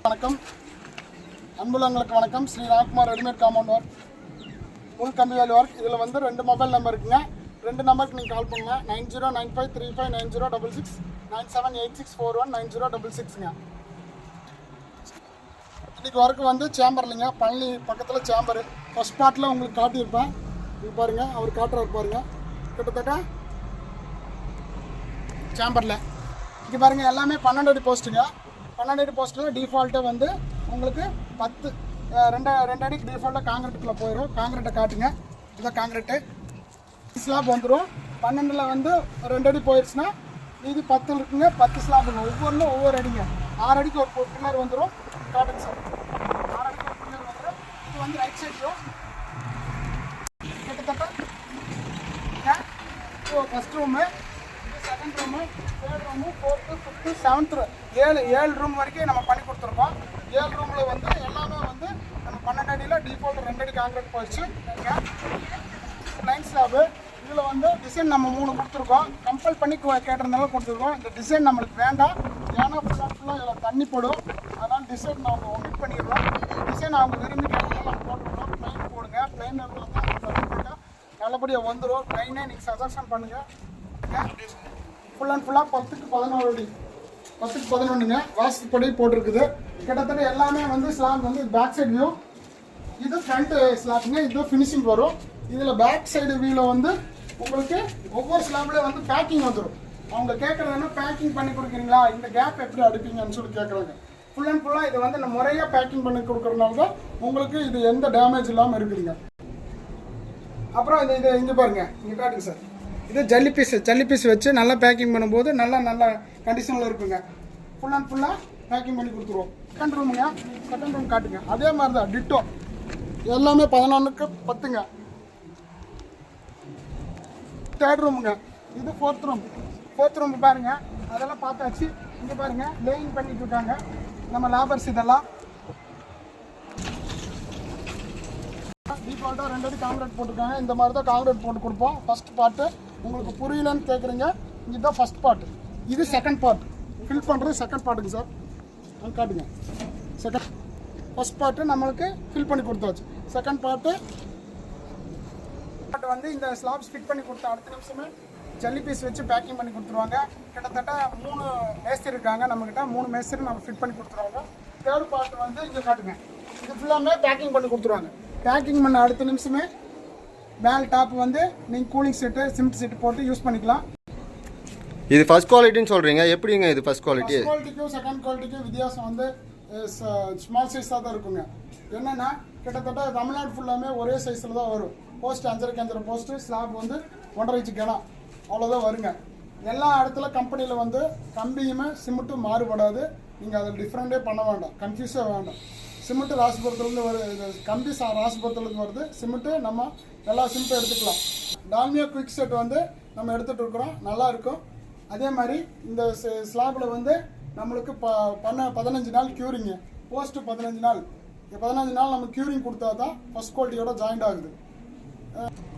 வணக்கம் அன்புள்ளங்களுக்கு வணக்கம். Sri Ramkumar readymade compound work, உள் கம்பி வேலி ஒர்க். இதில் வந்து 2 மொபைல் நம்பர் இருக்குங்க. 2 நம்பருக்கு நீங்கள் கால் பண்ணுங்கள். 9095359066 9786419066ங்க. இன்றைக்கி ஒர்க்கு வந்து சேம்பர்லிங்க, பழனி பக்கத்தில் சேம்பரு. ஃபஸ்ட் பார்ட்டில் உங்களுக்கு காட்டியிருப்பேன். இது பாருங்கள், அவர் காட்டுறாரு பாருங்கள். கிட்டத்தட்ட சேம்பரில் இங்கே பாருங்கள், எல்லாமே 12 அடி போஸ்ட்டுங்க. 12 அடி போஸ்ட்டில் டிஃபால்ட்டாக வந்து உங்களுக்கு 2 அடிக்கு டிஃபால்ட்டாக காங்கிரீட்டுக்குள்ளே போயிடும். காங்கிரீட்டை காட்டுங்க. இதுதான் காங்கிரீட்டு. ஸ்லாப் வந்துடும். 12ல் வந்து 2 அடி போயிடுச்சுன்னா மீதி 10 இருக்குங்க. 10 ஸ்லாப்புங்க. ஒவ்வொன்றும் ஒவ்வொரு அடிங்க. 6 அடிக்கு ஒரு பில்லர் வந்துடும். காட்டுங்க சார். 6 அடிக்கு ஒரு பில்லர் வந்துடும். இது வந்து ரைட் சைடும் கிட்டத்தட்ட first room, second room, third room, 4th, 5th, 7th 7 room வரைக்கும் நம்ம பண்ணி கொடுத்துருக்கோம். 7 ரூமில் வந்து எல்லாமே வந்து நம்ம 12 அடியில் டிஃபால்ட் 2 அடி காங்கிரீட் போயிடுச்சு. லைன் ஸ்லாபு இதில் வந்து டிசைன் நம்ம 3 கொடுத்துருக்கோம். கம்பல் பண்ணி கேட்டதுனால கொடுத்துருக்கோம். இந்த டிசைன் நம்மளுக்கு வேண்டாம், ஏன்னா ஃபுல்லாக இதில் தண்ணி போடும். அதனால் டிசைன் நம்ம ஒமிட் பண்ணிடுறோம். டிசைன் அவங்க விரும்பி கேட்டதுனால நம்ம போட்டுருக்கோம். ப்ளைன் போடுங்க, ப்ளைன் போட்டால் நல்லபடியாக வந்துடும். ப்ளைனே நீங்கள் சஜஷன் பண்ணுங்கள். ஃபுல் அண்ட் ஃபுல்லாக 10க்கு 11 அடி, 10க்கு 11ங்க வாஸ்துப்படி போட்டிருக்குது. கிட்டத்தட்ட எல்லாமே வந்து ஸ்லாப் வந்து பேக் சைடு வியூ, இது ஃப்ரண்ட் ஸ்லாப்புங்க. இது ஃபினிஷிங் வரும். இதில் பேக் சைடு வியூவில் வந்து உங்களுக்கு ஒவ்வொரு ஸ்லாப்லேயும் வந்து பேக்கிங் வந்துடும். அவங்க கேட்குறதுன்னா பேக்கிங் பண்ணி கொடுக்குறீங்களா, இந்த கேப் எப்படி அடிப்பீங்கன்னு சொல்லி கேட்குறாங்க. ஃபுல் அண்ட் ஃபுல்லாக இது வந்து நம்ம முறையாக பேக்கிங் பண்ணி கொடுக்குறதுனால தான் உங்களுக்கு இது எந்த டேமேஜ் இல்லாமல் இருக்குதுங்க. அப்புறம் இது இங்கே பாருங்கள், இங்கே காட்டுங்க சார். இது ஜல்லி பீஸ் வச்சு நல்லா பேக்கிங் பண்ணும்போது நல்ல கண்டிஷனில் இருக்குங்க. ஃபுல் அண்ட் ஃபுல்லாக பேக்கிங் பண்ணி கொடுத்துருவோம். செகண்ட் ரூமுங்க, செகண்ட் ரூம் காட்டுங்க. அதே மாதிரி தான் டிட்டோ, எல்லாமே 11க்கு 10ங்க. தேர்ட் ரூமுங்க, இது 4th ரூம். 4th ரூம் பாருங்கள், அதெல்லாம் பார்த்தாச்சு. இங்கே பாருங்கள், லேயிங் பண்ணிட்டு இருக்காங்க நம்ம லேபர்ஸ். இதெல்லாம் டிஃபால்ட்டாக 2 அடி காங்கிரீட் போட்டிருக்காங்க. இந்த மாதிரி தான் காங்கிரீட் போட்டு கொடுப்போம். ஃபஸ்ட் பார்ட்டு உங்களுக்கு புரியலன்னு கேட்குறீங்க. இதுதான் ஃபஸ்ட் பார்ட், இது செகண்ட் பார்ட். ஃபில் பண்ணுறது செகண்ட் பார்ட்டுங்க சார். காட்டுங்க. செகண்ட் ஃபஸ்ட் பார்ட்டு நம்மளுக்கு ஃபில் பண்ணி கொடுத்தாச்சு. செகண்ட் பார்ட்டு வந்து இந்த ஸ்லாப்ஸ் ஃபிட் பண்ணி கொடுத்தா அடுத்த நிமிஷமே ஜல்லி பீஸ் வச்சு பேக்கிங் பண்ணி கொடுத்துருவாங்க. கிட்டத்தட்ட 3 மேஸ்திரி இருக்காங்க நம்மக்கிட்ட. 3 மேஸ்திரி நம்ம ஃபிட் பண்ணி கொடுத்துருவாங்க. தேர்ட் பார்ட் வந்து இங்கே காட்டுங்க. இது ஃபுல்லாமே பேக்கிங் பண்ணி கொடுத்துருவாங்க. பேக்கிங் பண்ண அடுத்த நிமிஷமே மேல் டாப் வந்து நீங்கள் கூலிங் சீட்டு, சிமெண்ட் சீட்டு போட்டு யூஸ் பண்ணிக்கலாம். இது ஃபர்ஸ்ட் குவாலிட்டின்னு சொல்கிறீங்க, எப்படிங்க இது ஃபர்ஸ்ட் குவாலிட்டி? ஃபர்ஸ்ட் குவாலிட்டிக்கும் செகண்ட் குவாலிட்டிக்கும் வித்தியாசம் வந்து ஸ்மால் சைஸாக தான் இருக்குங்க. என்னென்னா கிட்டத்தட்ட தமிழ்நாடு ஃபுல்லாமே ஒரே சைஸில் தான் வரும். போஸ்ட் 5.5 5.5 போஸ்ட்டு, ஸ்லாப் வந்து 1.5 இன்ச்சு கனம், அவ்வளோதான் வருங்க. எல்லா இடத்துல கம்பெனியில் வந்து கம்பியுமே சிமெண்ட்டும் மாறுபடாது. நீங்கள் அதில் டிஃப்ரெண்ட்டே பண்ண வேண்டாம், கன்ஃபியூஸே வேண்டாம். சிமெண்ட்டு ராசிபுரத்துலேருந்து வருது, கம்பி ராசிபுரத்துலேருந்து வருது. சிமெண்ட்டு நம்ம எல்லா சிமெண்ட்டும் எடுத்துக்கலாம். டால்மியா குயிக் செட் வந்து நம்ம எடுத்துகிட்டு இருக்கிறோம், நல்லாயிருக்கும். அதே மாதிரி இந்த ஸ்லாபில் வந்து நம்மளுக்கு 15 நாள் க்யூரிங்கு, போஸ்ட்டு 15 நாள். 15 நாள் நம்ம க்யூரிங் கொடுத்தா தான் ஃபஸ்ட் குவாலிட்டியோட ஜாயிண்ட் ஆகுது.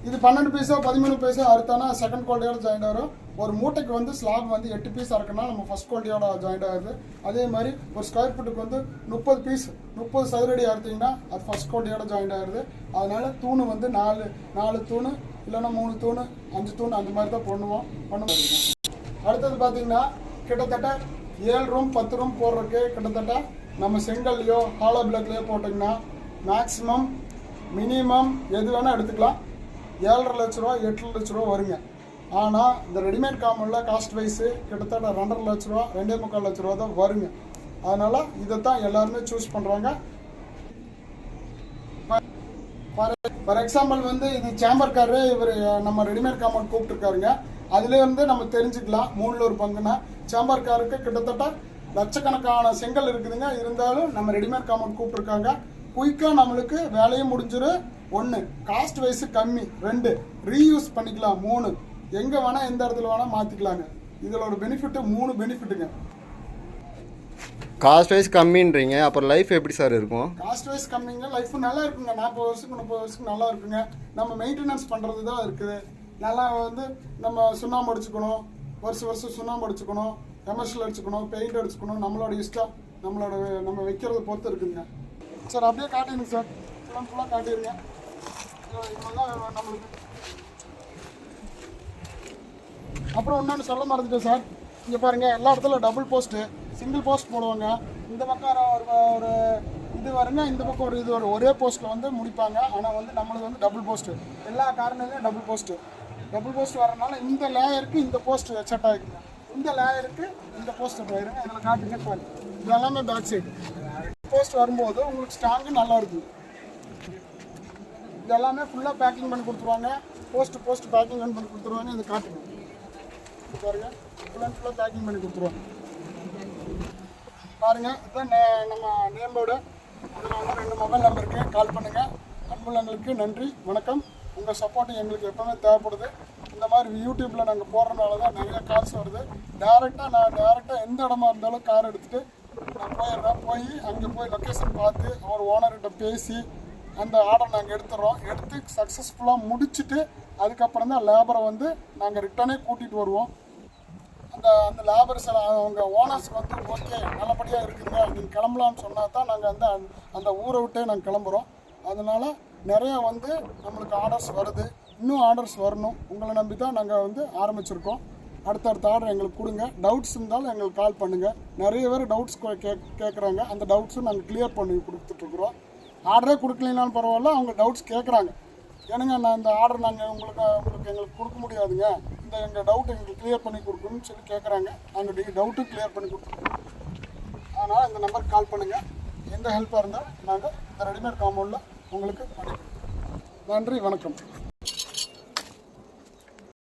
இது 12 பீஸோ 13 பீஸோ அறுத்தானா செகண்ட் குவாலிட்டியோட ஜாயிண்ட் ஆகும். ஒரு மூட்டைக்கு வந்து ஸ்லாப் வந்து 8 பீஸ் அறுக்கனா நம்ம ஃபஸ்ட் குவாலிட்டியோட ஜாயிண்ட் ஆகுது. அதே மாதிரி ஒரு ஸ்கொயர் ஃபீட்டுக்கு வந்து 30 பீஸ் 30 சதுரடி அறுத்திங்கன்னா அது ஃபஸ்ட் குவாலிட்டியோட ஜாயிண்ட் ஆகுது. அதனால தூணு வந்து 4 தூணு இல்லைன்னா 3 தூணு 5 தூணு அந்த மாதிரி தான் பண்ணுவோம். அடுத்தது பார்த்தீங்கன்னா கிட்டத்தட்ட 7 ரூம் 10 ரூம் போடுறதுக்கு கிட்டத்தட்ட நம்ம செங்கல்லையோ ஹாலோ பிளாக்லையோ போட்டிங்கன்னா மேக்ஸிமம் மினிமம் எது வேணால் எடுத்துக்கலாம். 7.5 லட்ச ரூபா 8 லட்ச ரூபா வருங்க. ஆனால் இந்த ரெடிமேட் காம்பவுண்டில் காஸ்ட் வைஸு கிட்டத்தட்ட 2.5 லட்ச ரூபா 2.25 லட்ச ரூபா தான் வருங்க. அதனால் இதை தான் எல்லாருமே சூஸ் பண்ணுறாங்க. ஃபார் எக்ஸாம்பிள் வந்து இது சேம்பர்காரரு இவர் நம்ம ரெடிமேட் காம்பவுண்ட் கூப்பிட்டுருக்காருங்க. அதுலேருந்து நம்ம தெரிஞ்சுக்கலாம் 3ல் ஒரு பங்குன்னா. சேம்பர்காருக்கு கிட்டத்தட்ட லட்சக்கணக்கான செங்கல் இருக்குதுங்க. இருந்தாலும் நம்ம ரெடிமேட் காம்பவுண்ட் கூப்பிட்டுருக்காங்க. குயிக்காக நம்மளுக்கு வேலையும் முடிஞ்சிடும். 1 காஸ்ட் வைஸு கம்மி, 2 ரீயூஸ் பண்ணிக்கலாம், 3 எங்கே வேணால் எந்த இடத்துல வேணால் மாற்றிக்கலாங்க. இதில் ஒரு பெனிஃபிட்டு 3 பெனிஃபிட்டுங்க. காஸ்ட் வைஸ் கம்மின்றீங்க, அப்புறம் லைஃப் எப்படி சார் இருக்கும்? காஸ்ட் வைஸ் கம்மிங்க, லைஃப் நல்லா இருக்குங்க. 40 வருஷத்துக்கு 30 வருஷத்துக்கு நல்லா இருக்குங்க. நம்ம மெயின்டெனன்ஸ் பண்ணுறது தான் இருக்குது. நல்லா வந்து நம்ம சுண்ணாம்பு அடிச்சுக்கணும், வருஷம் சுண்ணாம்பு அடிச்சுக்கணும். எம்எஸ்எல் அடிச்சுக்கணும், பெயிண்ட் அடிச்சுக்கணும், நம்மளோட இஷ்டம், நம்ம வைக்கிறத பொறுத்து இருக்குதுங்க. சார் அப்படியே காட்டிடுங்க சார், ஃபுல்லாக காட்டிடுங்க. இவ்வளோதான் நம்மளுக்கு. அப்புறம் இன்னொன்று சொல்ல மறந்துட்டேன் சார், இங்கே பாருங்கள், எல்லா இடத்துல டபுள் போஸ்ட்டு, சிங்கிள் போஸ்ட் போடுவாங்க. இந்த பக்கம் ஒரு இது வருங்க, இந்த பக்கம் ஒரு இது வரும். ஒரே போஸ்ட்டில் வந்து முடிப்பாங்க. ஆனால் வந்து நம்மளுக்கு வந்து டபுள் போஸ்ட்டு, எல்லா காரணத்துலையும் டபுள் போஸ்ட் வரனால இந்த லேயருக்கு இந்த போஸ்ட் செட் ஆகிக்குங்க, இந்த லேயருக்கு இந்த போஸ்ட் செட் ஆகிருங்க. இதில் காட்டுங்க பாரு, இது எல்லாமே பேக் சைடு போஸ்ட் வரும்போது உங்களுக்கு ஸ்ட்ராங்கு நல்லா இருக்கும். இது எல்லாமே ஃபுல்லாக பேக்கிங் பண்ணி கொடுத்துருவாங்க. போஸ்ட் பேக்கிங் பண்ணி கொடுத்துருவாங்க. இது காட்டுங்க, இது பாருங்கள், ஃபுல்லாக பேக்கிங் பண்ணி கொடுத்துருவாங்க. பாருங்கள், இதுதான் நம்ம நேம் போர்டு. இதில் வந்து 2 மொபைல் நம்பருக்கு கால் பண்ணுங்கள். அன்புள்ளங்களுக்கு நன்றி, வணக்கம். உங்கள் சப்போர்ட் எங்களுக்கு எப்போவுமே தேவைப்படுது. இந்த மாதிரி யூடியூப்பில் நாங்கள் போடுறதுனால தான் நிறைய கால்ஸ் வருது. டேரெக்டாக எந்த இடமா இருந்தாலும் கார் எடுத்துகிட்டு நான் போயிடுறேன். அங்கே போய் லொக்கேஷன் பார்த்து அவர் ஓனர்கிட்ட பேசி அந்த ஆர்டர் நாங்கள் எடுத்து சக்ஸஸ்ஃபுல்லாக முடிச்சுட்டு அதுக்கப்புறம் தான் லேபரை வந்து நாங்கள் ரிட்டனே கூட்டிகிட்டு வருவோம். அந்த லேபர்ஸ் அவங்க ஓனர்ஸ்க்கு வந்து ஓகே நல்லபடியாக இருக்குதுங்க, நீங்கள் கிளம்பலான்னு சொன்னால் தான் நாங்கள் அந்த ஊரை விட்டே நாங்கள் கிளம்புறோம். அதனால் நிறைய வந்து நம்மளுக்கு ஆர்டர்ஸ் வருது, இன்னும் ஆர்டர்ஸ் வரணும். உங்களை நம்பி தான் நாங்கள் வந்து ஆரம்பிச்சிருக்கோம். அடுத்தடுத்த ஆர்டர் எங்களுக்கு கொடுங்க. டவுட்ஸ் இருந்தாலும் எங்களுக்கு கால் பண்ணுங்கள். நிறைய பேர் டவுட்ஸ் கேட்குறாங்க. அந்த டவுட்ஸும் நாங்கள் கிளியர் பண்ணி கொடுத்துட்ருக்குறோம். ஆர்டரே கொடுக்கலனாலும் பரவாயில்ல, அவங்க டவுட்ஸ் கேட்குறாங்க. ஏனுங்க நான் இந்த ஆர்டர் நாங்கள் எங்களுக்கு கொடுக்க முடியாதுங்க, இந்த எங்கள் டவுட் எங்களுக்கு கிளியர் பண்ணி கொடுக்கணும்னு சொல்லி கேட்குறாங்க. நாங்கள் டவுட்டும் கிளியர் பண்ணி கொடுத்துருக்கோம். அதனால் இந்த நம்பருக்கு கால் பண்ணுங்கள். எந்த ஹெல்ப்பாக இருந்தால் நாங்கள் இந்த ரெடிமேட் காம்பவுண்டில் உங்களுக்கு பண்ணிக்கிறோம். நன்றி, வணக்கம்.